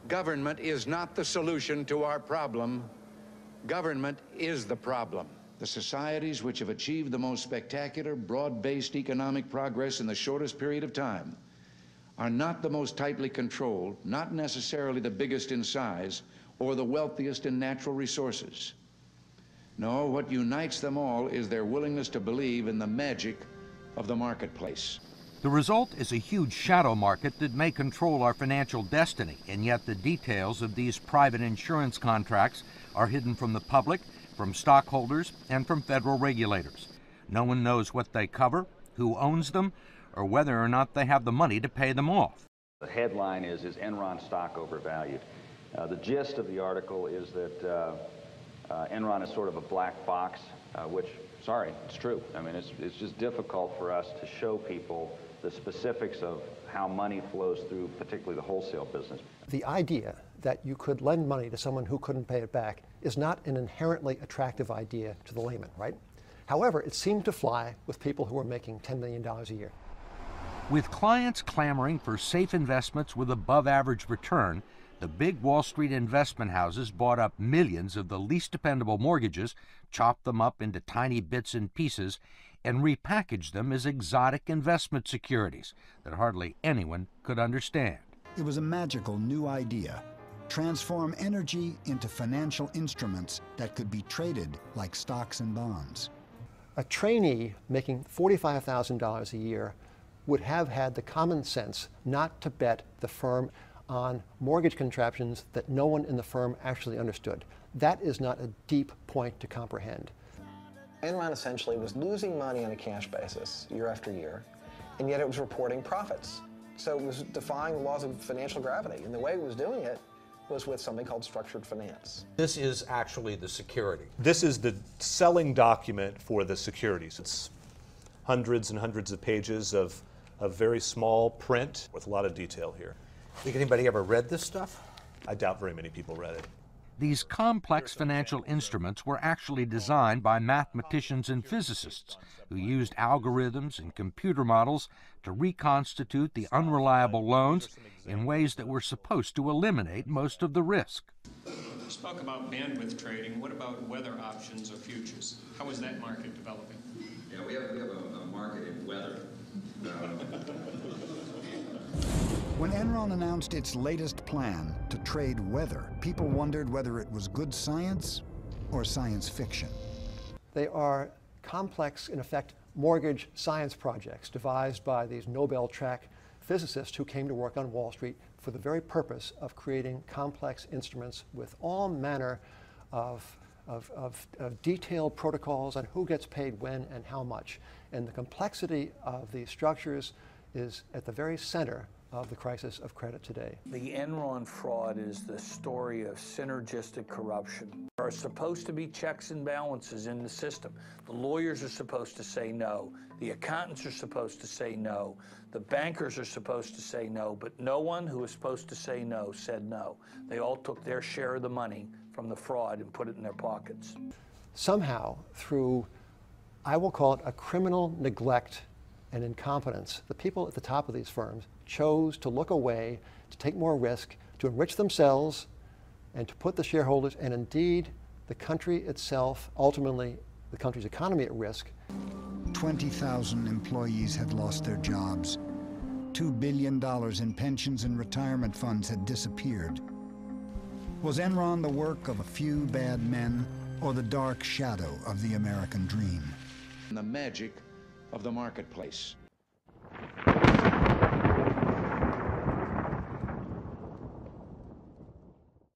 Government is not the solution to our problem. Government is the problem. The societies which have achieved the most spectacular, broad-based economic progress in the shortest period of time are not the most tightly controlled, not necessarily the biggest in size, or the wealthiest in natural resources. No, what unites them all is their willingness to believe in the magic of the marketplace. The result is a huge shadow market that may control our financial destiny, and yet the details of these private insurance contracts are hidden from the public, from stockholders, and from federal regulators. No one knows what they cover, who owns them, or whether or not they have the money to pay them off. The headline is Enron stock overvalued? The gist of the article is that Enron is sort of a black box, which, sorry, it's true. I mean, it's just difficult for us to show people the specifics of how money flows through, particularly the wholesale business. The idea that you could lend money to someone who couldn't pay it back is not an inherently attractive idea to the layman, right? However, it seemed to fly with people who were making $10 million a year. With clients clamoring for safe investments with above-average return, the big Wall Street investment houses bought up millions of the least dependable mortgages, chopped them up into tiny bits and pieces, and repackaged them as exotic investment securities that hardly anyone could understand. It was a magical new idea. Transform energy into financial instruments that could be traded like stocks and bonds. A trainee making $45,000 a year would have had the common sense not to bet the firm on mortgage contraptions that no one in the firm actually understood. That is not a deep point to comprehend. Enron essentially was losing money on a cash basis year after year, and yet it was reporting profits. So it was defying the laws of financial gravity, and the way it was doing it was with something called structured finance. This is actually the security. This is the selling document for the securities. It's hundreds and hundreds of pages of very small print with a lot of detail here. Think anybody ever read this stuff? I doubt very many people read it. These complex financial instruments were actually designed by mathematicians and physicists who used algorithms and computer models to reconstitute the unreliable loans in ways that were supposed to eliminate most of the risk. You spoke about bandwidth trading. What about weather options or futures? How is that market developing? Yeah, we have a market in weather. When Enron announced its latest plan to trade weather, people wondered whether it was good science or science fiction. They are complex, in effect, mortgage science projects devised by these Nobel-track physicists who came to work on Wall Street for the very purpose of creating complex instruments with all manner of detailed protocols on who gets paid when and how much. And the complexity of these structures is at the very center of the crisis of credit today. The Enron fraud is the story of synergistic corruption. There are supposed to be checks and balances in the system. The lawyers are supposed to say no. The accountants are supposed to say no. The bankers are supposed to say no, but no one who was supposed to say no said no. They all took their share of the money from the fraud and put it in their pockets. Somehow, through, I will call it a criminal neglect and incompetence, the people at the top of these firms chose to look away, to take more risk, to enrich themselves, and to put the shareholders, and indeed the country itself, ultimately the country's economy, at risk. 20,000 employees had lost their jobs. $2 billion in pensions and retirement funds had disappeared. Was Enron the work of a few bad men, or the dark shadow of the American dream? The magic of the marketplace.